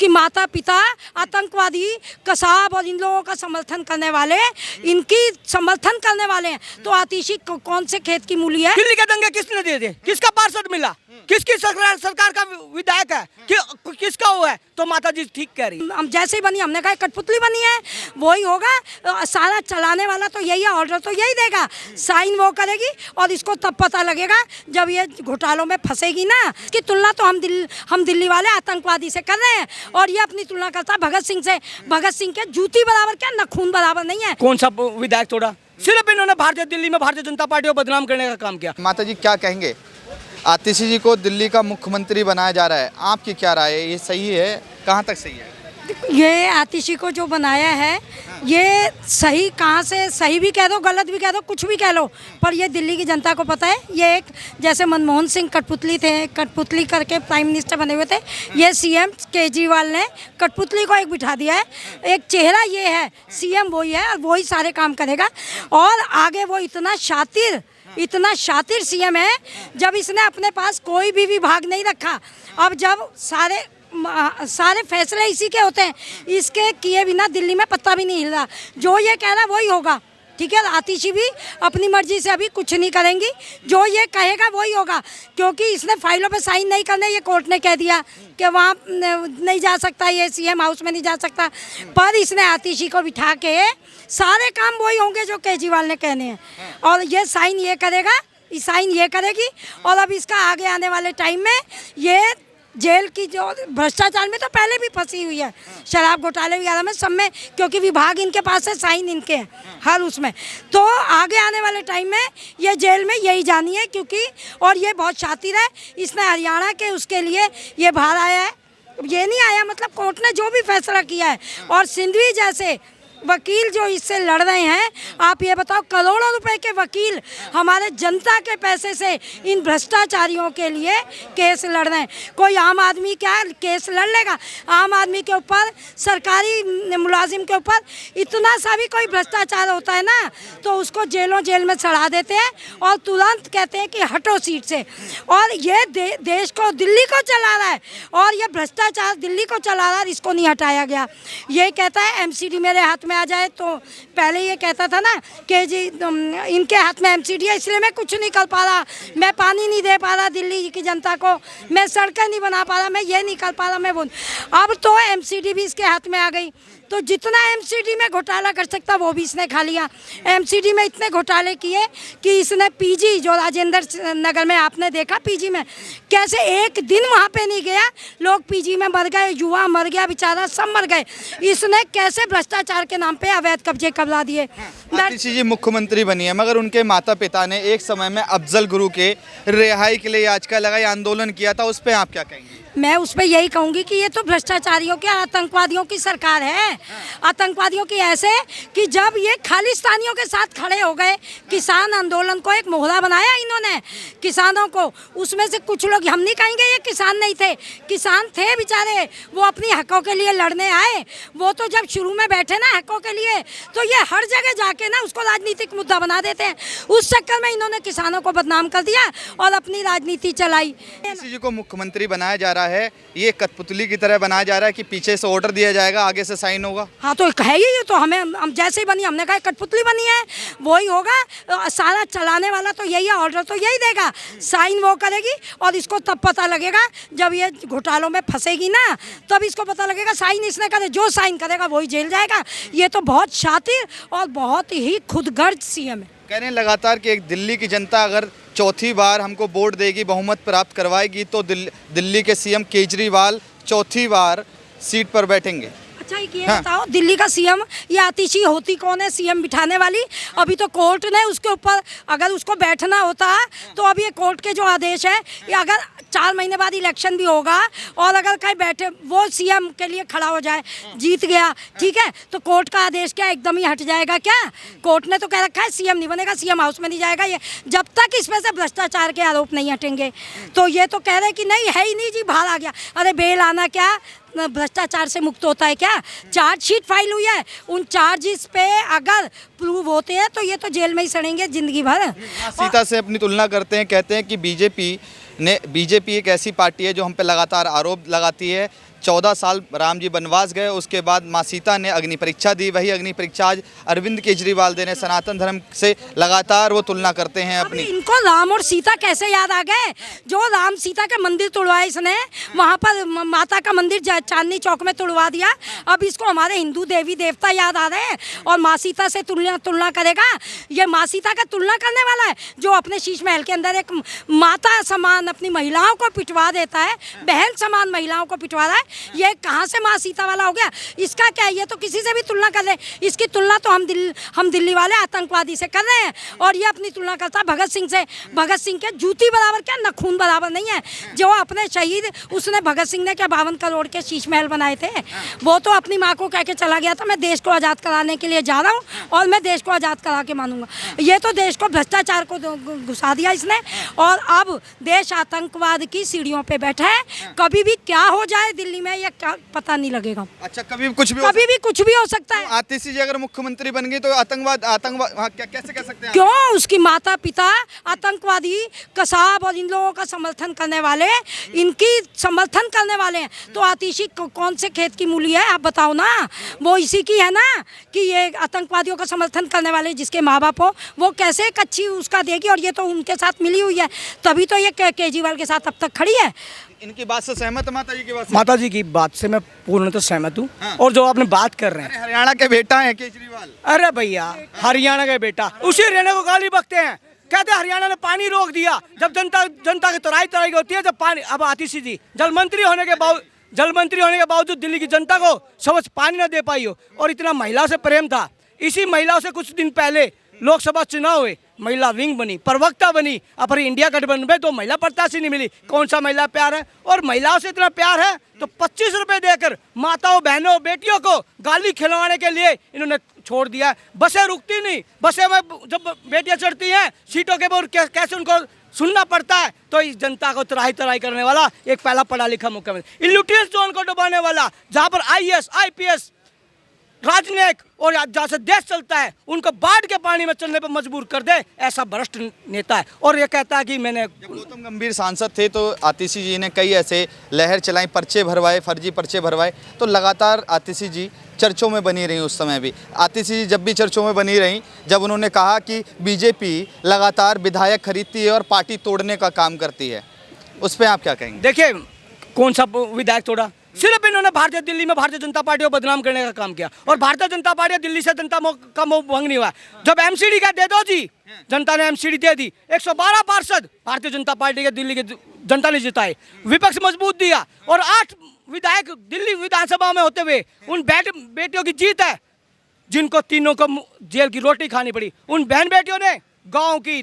उसकी माता पिता आतंकवादी कसाब और इन लोगों का समर्थन करने वाले, इनकी समर्थन करने वाले हैं। तो आतिशी कौन से खेत की मूली है? दिल्ली के दंगे किसने दिए थे? किसका पार्षद मिला? किसकी सरकार का विधायक है? किसका वो है? तो माता जी ठीक कह रही। हम जैसे ही बनी हमने कहा कठपुतली बनी है, वही होगा। सारा चलाने वाला तो यही है, ऑर्डर तो यही देगा, साइन वो करेगी और इसको तब पता लगेगा जब ये घोटालों में फंसेगी ना। इसकी तुलना तो हम दिल्ली वाले आतंकवादी से कर रहे हैं और ये अपनी तुलना करता है भगत सिंह से। भगत सिंह के जूती बराबर क्या, नखून बराबर नहीं है। कौन सा विधायक तोड़ा? सिर्फ इन्होंने दिल्ली में भारतीय जनता पार्टी को बदनाम करने का काम किया। माता जी क्या कहेंगे, आतिशी जी को दिल्ली का मुख्यमंत्री बनाया जा रहा है, आपकी क्या राय है? ये सही है? कहाँ तक सही है? ये आतिशी को जो बनाया है ये सही कहाँ से, सही भी कह दो गलत भी कह दो कुछ भी कह लो, पर ये दिल्ली की जनता को पता है। ये एक जैसे मनमोहन सिंह कठपुतली थे, कठपुतली करके प्राइम मिनिस्टर बने हुए थे, ये सीएम केजरीवाल ने कठपुतली को एक बिठा दिया है। एक चेहरा ये है, सीएम वही है और वही सारे काम करेगा। और आगे वो इतना शातिर सीएम है, जब इसने अपने पास कोई भी विभाग नहीं रखा। अब जब सारे फैसले इसी के होते हैं, इसके किए बिना दिल्ली में पत्ता भी नहीं हिल रहा। जो ये कह रहा है वही होगा, ठीक है। आतिशी भी अपनी मर्जी से अभी कुछ नहीं करेंगी, जो ये कहेगा वही होगा, क्योंकि इसने फाइलों पे साइन नहीं करने, ये कोर्ट ने कह दिया कि वहाँ नहीं जा सकता, ये सीएम हाउस में नहीं जा सकता। पर इसने आतिशी को बिठा के सारे काम वही होंगे जो केजरीवाल ने कहने हैं, और ये साइन ये करेगा, साइन ये करेगी। और अब इसका आगे आने वाले टाइम में ये जेल की जो भ्रष्टाचार में तो पहले भी फंसी हुई है, शराब घोटाले वगैरह में सब में, क्योंकि विभाग इनके पास है, साइन इनके हैं हर उसमें। तो आगे आने वाले टाइम में ये जेल में यही जानी है, क्योंकि और ये बहुत शातिर है। इसने हरियाणा के उसके लिए ये बाहर आया है, ये नहीं आया मतलब कोर्ट ने जो भी फैसला किया है। और सिंधवी जैसे वकील जो इससे लड़ रहे हैं, आप ये बताओ करोड़ों रुपए के वकील हमारे जनता के पैसे से इन भ्रष्टाचारियों के लिए केस लड़ रहे हैं। कोई आम आदमी क्या केस लड़ लेगा? आम आदमी के ऊपर, सरकारी मुलाजिम के ऊपर इतना सा भी कोई भ्रष्टाचार होता है ना, तो उसको जेल में चढ़ा देते हैं और तुरंत कहते हैं कि हटो सीट से। और ये देश को, दिल्ली को चला रहा है, और ये भ्रष्टाचार दिल्ली को चला रहा है, इसको नहीं हटाया गया। ये कहता है एमसीडी मेरे हाथ में आ जाए, तो पहले ये कहता था ना कि जी इनके हाथ में एमसीडी है इसलिए मैं कुछ नहीं कर पा रहा, मैं पानी नहीं दे पा रहा दिल्ली की जनता को, मैं सड़कें नहीं बना पा रहा, मैं ये नहीं कर पा रहा, मैं वो। अब तो एमसीडी भी इसके हाथ में आ गई, तो जितना एमसीडी में घोटाला कर सकता वो भी इसने खा लिया। एमसीडी में इतने घोटाले किए कि इसने पीजी जो राजेंद्र नगर में आपने देखा, पीजी में कैसे एक दिन वहाँ पे नहीं गया, लोग पीजी में मर गए, युवा मर गया बेचारा, सब मर गए। इसने कैसे भ्रष्टाचार के नाम पे अवैध कब्जे करवा दिए। आतिशी जी मुख्यमंत्री बनी है, मगर उनके माता पिता ने एक समय में अफजल गुरु के रिहाई के लिए याचिका लगाई, आंदोलन किया था, उस पर आप क्या कहेंगे? मैं उस पर यही कहूँगी कि ये तो भ्रष्टाचारियों के, आतंकवादियों की सरकार है। आतंकवादियों की ऐसे कि जब ये खालिस्तानियों के साथ खड़े हो गए, किसान आंदोलन को एक मोहरा बनाया इन्होंने किसानों को। उसमें से कुछ लोग, हम नहीं कहेंगे ये किसान नहीं थे, किसान थे बेचारे, वो अपनी हकों के लिए लड़ने आए। वो तो जब शुरू में बैठे ना हकों के लिए, तो ये हर जगह जाके ना उसको राजनीतिक मुद्दा बना देते हैं। उस चक्कर में इन्होंने किसानों को बदनाम कर दिया और अपनी राजनीति चलाई। आतिशी जी को मुख्यमंत्री बनाया जा रहा है, ये कठपुतली की तरह बनाया जा रहा है कि पीछे से ऑर्डर दिया जाएगा, आगे से साइन होगा। हाँ तो है ही, ये तो हम जैसे ही बनी हमने कहा कठपुतली बनी है, वही होगा। सारा चलाने वाला तो यही है, ऑर्डर तो यही देगा, साइन वो करेगी और इसको तब पता लगेगा जब ये घोटालों में फंसेगी ना, तब इसको पता लगेगा साइन इसने करे, जो साइन करेगा वही जेल जाएगा। ये तो बहुत शातिर और बहुत ही खुदगर्ज सीएम है। कह रहे हैं लगातार कि एक दिल्ली की जनता अगर चौथी बार हमको वोट देगी, बहुमत प्राप्त करवाएगी, तो दिल्ली के सीएम केजरीवाल चौथी बार सीट पर बैठेंगे। अच्छा ये बताओ, दिल्ली का सीएम ये आतिशी होती कौन है सीएम बिठाने वाली? अभी तो कोर्ट ने उसके ऊपर, अगर उसको बैठना होता तो अब ये कोर्ट के जो आदेश है, ये अगर 4 महीने बाद इलेक्शन भी होगा और अगर कहीं बैठे वो सीएम के लिए खड़ा हो जाए, जीत गया, ठीक है, तो कोर्ट का आदेश क्या एकदम ही हट जाएगा क्या? कोर्ट ने तो कह रखा है सीएम नहीं बनेगा, सीएम हाउस में नहीं जाएगा, ये जब तक इसमें से भ्रष्टाचार के आरोप नहीं हटेंगे। तो ये तो कह रहे कि नहीं है ही नहीं जी, बाहर आ गया। अरे बेल आना क्या भ्रष्टाचार से मुक्त होता है क्या? चार्जशीट फाइल हुई है, उन चार्जेस पे अगर प्रूव होते हैं तो ये तो जेल में ही सड़ेंगे जिंदगी भर। सीता से अपनी तुलना करते हैं, कहते हैं कि बीजेपी एक ऐसी पार्टी है जो हम पे लगातार आरोप लगाती है 14 साल राम जी वनवास गए, उसके बाद माँ सीता ने अग्नि परीक्षा दी। वही अग्नि परीक्षा आज अरविंद केजरीवाल दे रहे हैं। सनातन धर्म से लगातार वो तुलना करते हैं अभी अपनी। इनको राम और सीता कैसे याद आ गए? जो राम सीता के मंदिर तोड़वाए इसने, वहाँ पर माता का मंदिर चांदनी चौक में तोड़वा दिया। अब इसको हमारे हिंदू देवी देवता याद आ रहे हैं और माँ सीता से तुलना करेगा। ये माँ सीता का तुलना करने वाला है जो अपने शीश महल के अंदर एक माता समान अपनी महिलाओं को पिटवा देता है, बहन समान महिलाओं को पिटवा रहा है। ये कहाँ से माँ सीता वाला हो गया? इसका क्या है? ये तो किसी से भी तुलना कर रहे हैं। इसकी तुलना तो हम दिल्ली वाले आतंकवादी से कर रहे हैं और ये अपनी तुलना करता है भगत सिंह से। भगत सिंह के जूती बराबर क्या, नखून बराबर नहीं है। जो अपने शहीद, उसने भगत सिंह ने क्या 52 करोड़ के शीश महल बनाए थे? वो तो अपनी माँ को कह के चला गया था, मैं देश को आज़ाद कराने के लिए जा रहा हूँ और मैं देश को आज़ाद करा के मानूंगा। ये तो देश को भ्रष्टाचार को घुसा दिया इसने और अब देश आतंकवाद की सीढ़ियों पे बैठा है। कभी भी क्या हो जाए दिल्ली में ये क्या पता नहीं लगेगा। अच्छा, कभी भी कुछ भी हो सकता है। आतिशी जी अगर मुख्यमंत्री बन गई तो आतंकवाद हाँ, कैसे कह सकते हैं? क्यों? उसकी माता पिता आतंकवादी, कसाब और इन लोगों का समर्थन करने वाले, इनकी समर्थन करने वाले हैं। तो आतिशी कौन से खेत की मूली है आप बताओ ना? वो इसी की है ना कि ये आतंकवादियों का समर्थन करने वाले जिसके माँ बाप हो, वो कैसे एक अच्छी उसका देगी? और ये तो उनके साथ मिली हुई है, तभी तो ये केजरीवाल के साथ अब तक खड़ी है। इनकी बात से सहमत है माता जी की बात से? माता जी की बात से मैं पूर्णतः सहमत हूँ। हाँ। और जो आपने बात कर रहे हैं, हरियाणा के बेटा है केजरीवाल। अरे भैया, हरियाणा के बेटा उसी हरियाणा को गाली बकते हैं, कहते हैं हरियाणा ने पानी रोक दिया। जब जनता की तराई होती है, जब पानी, अब आतिशी जी जल मंत्री होने के बावजूद दिल्ली की जनता को समझ पानी न दे पाई हो। और इतना महिलाओं से प्रेम था, इसी महिलाओं से कुछ दिन पहले लोकसभा चुनाव हुए, महिला विंग बनी, प्रवक्ता बनी। अब इंडिया गठबंधन में तो महिला प्रत्याशी नहीं मिली। कौन सा महिला प्यार है? और महिलाओं से इतना प्यार है तो 25 रुपए देकर माताओं, बहनों, बेटियों को गाली खिलवाने के लिए इन्होंने छोड़ दिया। बसें रुकती नहीं, बसें में जब बेटियां चढ़ती हैं सीटों के ऊपर कैसे उनको सुनना पड़ता है। तो इस जनता को तराई करने वाला एक पहला पढ़ा लिखा मुख्यमंत्री, इल्यूटियस जोन को डुबाने वाला, जहाँ पर IAS, IPS, राजनयिक और जहाँ से देश चलता है उनको बाढ़ के पानी में चलने पर मजबूर कर दे, ऐसा भ्रष्ट नेता है। और ये कहता है कि मैंने, जब गौतम गंभीर सांसद थे तो आतिशी जी ने कई ऐसे लहर चलाई, पर्चे भरवाए, फर्जी पर्चे भरवाए, तो लगातार आतिशी जी चर्चों में बनी रही। उस समय भी आतिशी जी जब भी चर्चों में बनी रही, जब उन्होंने कहा कि बीजेपी लगातार विधायक खरीदती है और पार्टी तोड़ने का काम करती है, उस पर आप क्या कहेंगे? देखिए कौन सा विधायक तोड़ा? सिर्फ इन्होंने दिल्ली में भारतीय जनता पार्टी को बदनाम करने का काम किया। और भारतीय जनता पार्टी दिल्ली से जनता का मोह भंग नहीं हुआ। जब MCD का दे दो जी, जनता ने MCD दे दी। 112 पार्षद भारतीय जनता पार्टी के दिल्ली के जनता ने जिताए, विपक्ष मजबूत दिया और 8 विधायक दिल्ली विधानसभा में होते हुए उन बेटियों की जीत है जिनको तीनों को जेल की रोटी खानी पड़ी। उन बहन बेटियों ने, गाँव की,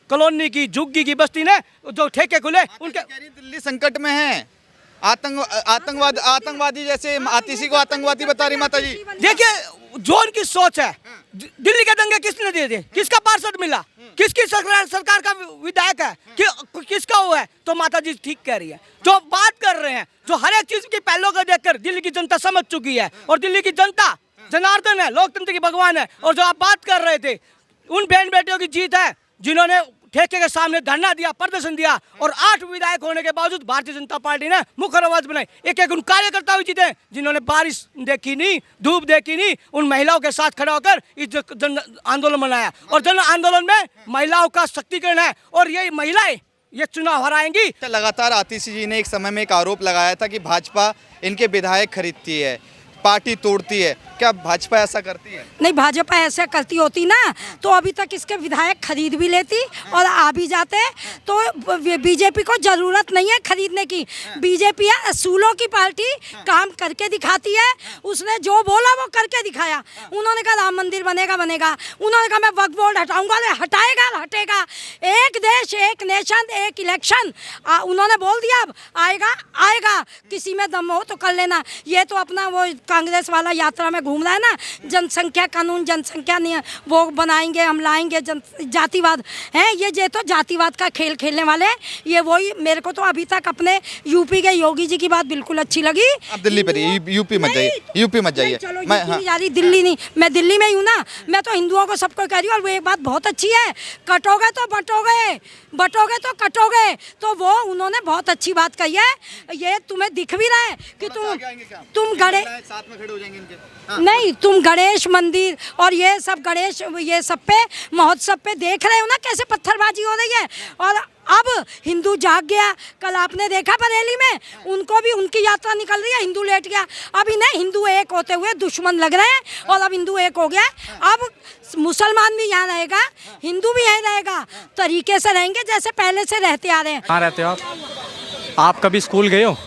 कॉलोनी की, झुग्गी की बस्ती ने जो ठेके खुले उनके। दिल्ली संकट में है, आतंकवादी जैसे आतिशी को आतंकवादी बता रही माता जी। देखिए जो उनकी सोच है, दिल्ली के दंगे किसने दिए थे? किसका पार्षद मिला? किसकी सरकार का विधायक है? किसका वो है? तो माता जी ठीक कह रही है। जो बात कर रहे हैं, जो हर एक चीज की पहलों को देखकर दिल्ली की जनता समझ चुकी है। और दिल्ली की जनता जनार्दन है, लोकतंत्र की भगवान है। और जो आप बात कर रहे थे, उन बहन बेटियों की जीत है जिन्होंने ठेके के सामने धरना दिया, प्रदर्शन दिया। और 8 विधायक होने के बावजूद भारतीय जनता पार्टी ने मुखर आवाज बनाई। एक उन कार्यकर्ता भी जीते जिन्होंने बारिश देखी नहीं, धूप देखी नहीं, उन महिलाओं के साथ खड़ा होकर इस जन आंदोलन बनाया। और जन आंदोलन में महिलाओं का शक्तिकरण है और ये महिलाएं ये चुनाव हराएंगी। लगातार आतिशी जी ने एक समय में एक आरोप लगाया था कि भाजपा इनके विधायक खरीदती है, पार्टी तोड़ती है। क्या भाजपा ऐसा करती है? नहीं, भाजपा ऐसा करती होती ना तो अभी तक इसके विधायक खरीद भी लेती और आ भी जाते। तो बीजेपी को जरूरत नहीं है खरीदने की। बीजेपी है असूलों की पार्टी, काम करके दिखाती है। उसने जो बोला वो करके दिखाया। उन्होंने कहा राम मंदिर बनेगा। उन्होंने कहा मैं वक्फ बोर्ड हटाऊंगा, हटेगा। एक देश, एक नेशन, एक इलेक्शन, उन्होंने बोल दिया। अब आएगा। किसी में दम हो तो कर लेना। ये तो अपना वो कांग्रेस वाला यात्रा में घूम रहा है ना, जनसंख्या कानून, जनसंख्या नहीं वो बनाएंगे, हम लाएंगे, जातिवाद है ये तो जातिवाद का खेल खेलने वाले हैं ये। वही मेरे को तो अभी तक अपने यूपी के योगी जी की बात बिल्कुल अच्छी लगी। आप दिल्ली पर यूपी मत जाइए, यूपी मत जाइए। चलो मैं यूपी नहीं जा रही, दिल्ली नहीं, मैं दिल्ली में ही हूँ ना। मैं तो हिंदुओं को सबको कह रही हूँ, और वो एक बात बहुत अच्छी है, कटोगे तो बटोगे, बटोगे तो कटोगे। तो वो उन्होंने बहुत अच्छी बात कही है। ये तुम्हें दिख भी रहा है कि तुम गणेश साथ में खड़े हो जाएंगे इनके। नहीं, तुम गणेश मंदिर और ये सब गणेश ये सब पे महोत्सव पे देख रहे हो ना कैसे पत्थरबाजी हो रही है। और अब हिंदू जाग गया। कल आपने देखा बरेली में उनको भी उनकी यात्रा निकल रही है, हिंदू लेट गया। अब इन्हें हिंदू एक होते हुए दुश्मन लग रहे हैं और अब हिंदू एक हो गया। अब मुसलमान भी यहाँ रहेगा, हिंदू भी यहीं रहेगा, तरीके से रहेंगे जैसे पहले से रहते आ रहे हैं। कहाँ रहते हो आप कभी स्कूल गए हो?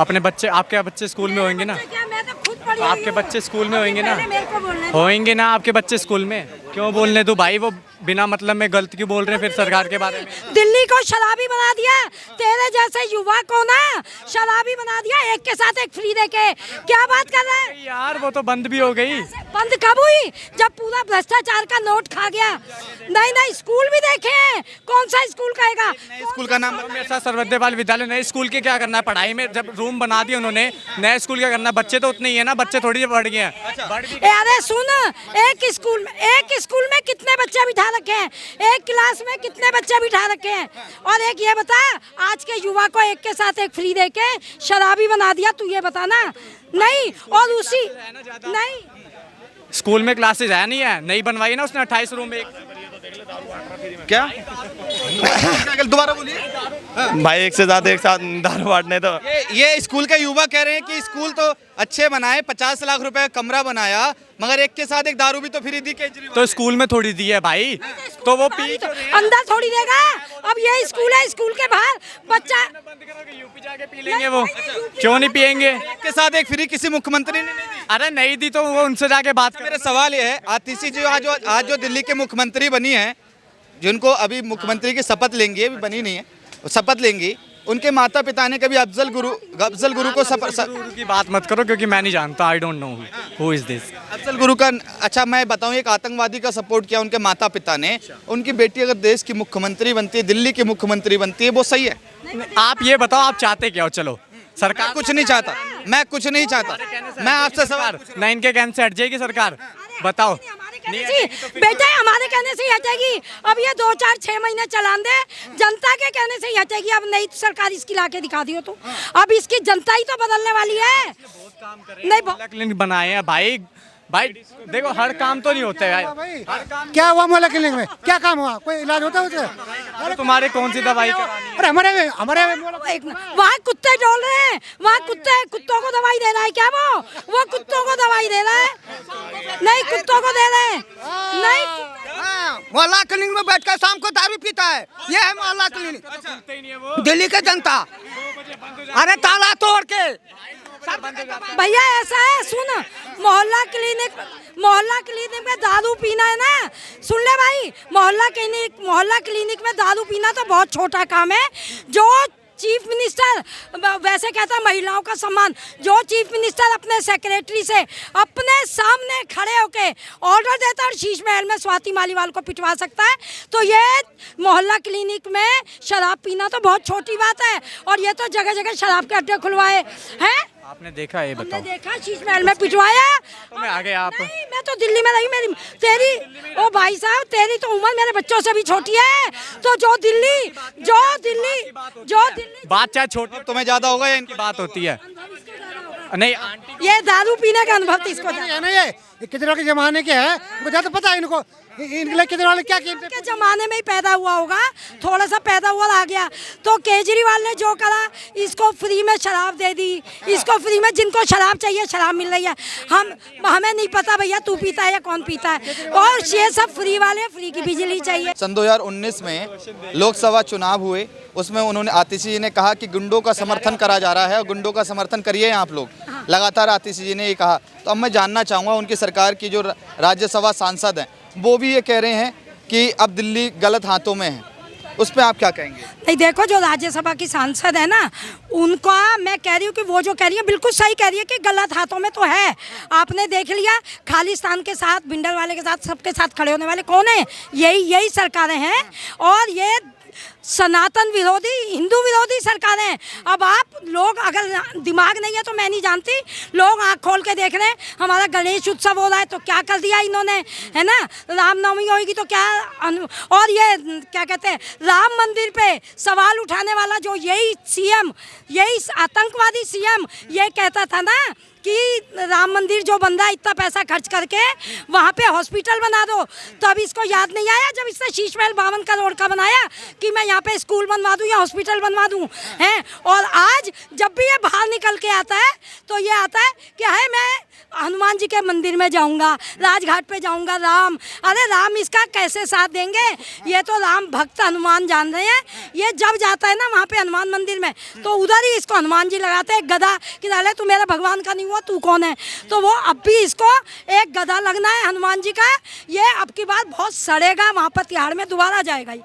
अपने बच्चे, आपके बच्चे स्कूल में होंगे ना? मैं तो खुद पढ़ी आपके बच्चे स्कूल में होंगे ना? मेरे को बोलने होंगे ना आपके बच्चे स्कूल में? क्यों बोलने दो भाई, वो बिना मतलब में गलत क्यों बोल रहे हैं फिर सरकार के बारे में? दिल्ली को शराबी बना दिया, तेरे जैसे युवा को ना शराबी बना दिया, एक के साथ एक फ्री देके। क्या बात कर रहे हैं यार? वो तो बंद भी हो गई। बंद कब हुई? जब पूरा भ्रष्टाचार का नोट खा गया। नहीं नहीं, स्कूल भी देखे हैं, कौन सा स्कूल कहेगा? स्कूल का नाम मेरे साथ सर्वोदय बाल विद्यालय, नए स्कूल के क्या करना है पढ़ाई में? जब रूम बना दिए उन्होंने, नए स्कूल क्या करना है? बच्चे तो उतने ही है ना, बच्चे थोड़ी बढ़ गए हैं। अरे सुन, एक स्कूल में कितने बच्चे बिठा रखे हैं? एक क्लास में कितने बच्चे बिठा रखे हैं? और एक ये बता, आज के युवा को एक के साथ एक फ्री देके शराबी बना दिया, तू ये बता ना। नहीं, और उसी नहीं स्कूल में क्लासेज है नहीं है, नहीं बनवाई ना उसने 28 रूम में। क्या दोबारा बोलिए भाई, एक से ज्यादा एक साथ दारू बांटने तो ये स्कूल के युवा कह रहे हैं कि स्कूल तो अच्छे बनाए, 50 लाख रुपए का कमरा बनाया, मगर एक के साथ एक दारू भी तो फ्री दी केजरीवाल। तो स्कूल में थोड़ी दी है भाई, तो वो पी तो अंदर थोड़ी देगा। अब ये स्कूल है, स्कूल के बाहर बच्चा यूपी जाके पी लेंगे वो, क्यों नहीं पियेंगे? एक के साथ एक फ्री किसी मुख्यमंत्री ने नहीं दी। अरे नहीं दी तो वो उनसे जाके बात करें। मेरा सवाल ये है, आतिशी जी आज जो दिल्ली के मुख्यमंत्री बनी है, जिनको अभी मुख्यमंत्री की शपथ लेंगी, अभी बनी नहीं है, शपथ लेंगी, उनके माता पिता ने कभी अफजल गुरु को गुरु की बात मत करो क्योंकि मैं नहीं जानता, I don't know who is this. Afzal Guru का, अच्छा मैं बताऊं, एक आतंकवादी का सपोर्ट किया उनके माता पिता ने। उनकी बेटी अगर देश की मुख्यमंत्री बनती है, दिल्ली की मुख्यमंत्री बनती है, वो सही है? आप ये बताओ, आप चाहते क्या हो? चलो, सरकार कुछ नहीं चाहता, मैं कुछ नहीं चाहता। मैं आपसे सवाल, ना इनके कहने से हट जाएगी सरकार, बताओ। बेटा हमारे कहने से ही हटेगी। अब ये 2-4-6 महीने चलान दे, जनता के कहने से ही हटेगी। अब नई सरकार इसकी लाके दिखा दियो तो अब इसकी जनता ही तो बदलने वाली है। नहीं क्लिनिक बनाए हैं भाई, भाई देखो हर काम तो नहीं होता है भाई। क्या हुआ मोहल्ला क्लिनिक में? क्या काम हुआ? कोई इलाज होता है उसे? अरे तुम्हारे कौन सी दवाई करानी है? अरे हमारे वहाँ कुत्ते डोल रहे हैं, वहाँ कुत्तों को दवाई दे रहा है क्या? वो कुत्तों को दवाई दे रहा है? नहीं, कुत्तों को दे रहे हैं। नहीं, मोहल्ला क्लिनिक में बैठकर शाम को दारू पीता है, ये है मोहल्ला क्लिनिक। दिल्ली के जनता, अरे ताला तोड़ के। भैया ऐसा है, सुन, मोहल्ला क्लिनिक में दारू पीना है ना, सुन ले भाई, मोहल्ला क्लिनिक में दारू पीना तो बहुत छोटा काम है। जो चीफ मिनिस्टर वैसे कहता है महिलाओं का सम्मान, जो चीफ मिनिस्टर अपने सेक्रेटरी से अपने सामने खड़े होके ऑर्डर देता है और शीश महल में स्वाति मालीवाल को पिटवा सकता है, तो ये मोहल्ला क्लिनिक में शराब पीना तो बहुत छोटी बात है। और ये तो जगह जगह शराब के अड्डे खुलवाए हैं। आपने देखा, ये बताओ। देखा, शीश महल में पिटवाया। मैं आगे आप नहीं, मैं तो दिल्ली में रही। तेरी ओ भाई साहब, तेरी तो उम्र मेरे बच्चों से भी छोटी है। तो जो दिल्ली बात चाहे छोटी तुम्हें ज्यादा होगा या की बात होती है? नहीं, ये दारू पीने का अनुभव इसको है ना, ये केजरीवाल के जमाने के है, मुझे ज्यादा पता है इनको। इनके लिए केजरीवाल ने क्या किया? के जमाने में ही पैदा हुआ होगा, थोड़ा सा पैदा हुआ आ गया। तो केजरीवाल ने जो करा, इसको फ्री में शराब दे दी, इसको फ्री में, जिनको शराब चाहिए शराब मिल रही है। हमें नहीं पता भैया तू पीता है या कौन पीता है, और ये सब फ्री वाले, फ्री की बिजली चाहिए। सन 2019 में लोकसभा चुनाव हुए, उसमें उन्होंने, आतिशी जी ने कहा कि गुंडों का समर्थन करा जा रहा है और गुंडों का समर्थन करिए आप लोग, लगातार आतिशी जी ने ये कहा। तो अब मैं जानना चाहूँगा, उनकी सरकार की जो राज्यसभा सांसद हैं वो भी ये कह रहे हैं कि अब दिल्ली गलत हाथों में है। उस पर आप क्या कहेंगे? नहीं देखो, जो राज्यसभा की सांसद है ना, उनका मैं कह रही हूँ कि वो जो कह रही है बिल्कुल सही कह रही है कि गलत हाथों में तो है। आपने देख लिया, खालिस्तान के साथ, भिंडरवाले के साथ, सबके साथ खड़े होने वाले कौन है? यही सरकारें हैं। और ये सनातन विरोधी, हिंदू विरोधी सरकारें हैं। अब आप लोग, अगर दिमाग नहीं है तो मैं नहीं जानती, लोग आंख खोल के देख रहे हैं। हमारा गणेश उत्सव हो रहा है तो क्या कर दिया इन्होंने, है ना? रामनवमी होगी तो क्या और ये क्या कहते हैं, राम मंदिर पे सवाल उठाने वाला जो यही सीएम, यही आतंकवादी सीएम ये कहता था ना कि राम मंदिर जो बन रहा है इतना पैसा खर्च करके वहाँ पे हॉस्पिटल बना दो, तब इसको याद नहीं आया जब इसने शीश महल 52 करोड़ का बनाया कि मैं यहाँ पे स्कूल बनवा दूँ या हॉस्पिटल बनवा दूँ, हैं? और आज जब भी ये बाहर निकल के आता है तो ये आता है कि है मैं हनुमान जी के मंदिर में जाऊंगा, राजघाट पे जाऊंगा। राम, अरे राम इसका कैसे साथ देंगे? ये तो राम भक्त हनुमान जान रहे हैं। ये जब जाता है ना वहाँ पे हनुमान मंदिर में तो उधर ही इसको हनुमान जी लगाते हैं गदा कि डाले तू मेरे भगवान का नहीं हुआ, तू कौन है? तो वो अब भी इसको एक गदा लगना है हनुमान जी का। ये अब की बार बहुत सड़ेगा, वहाँ पर तिहाड़ में दोबारा जाएगा ही।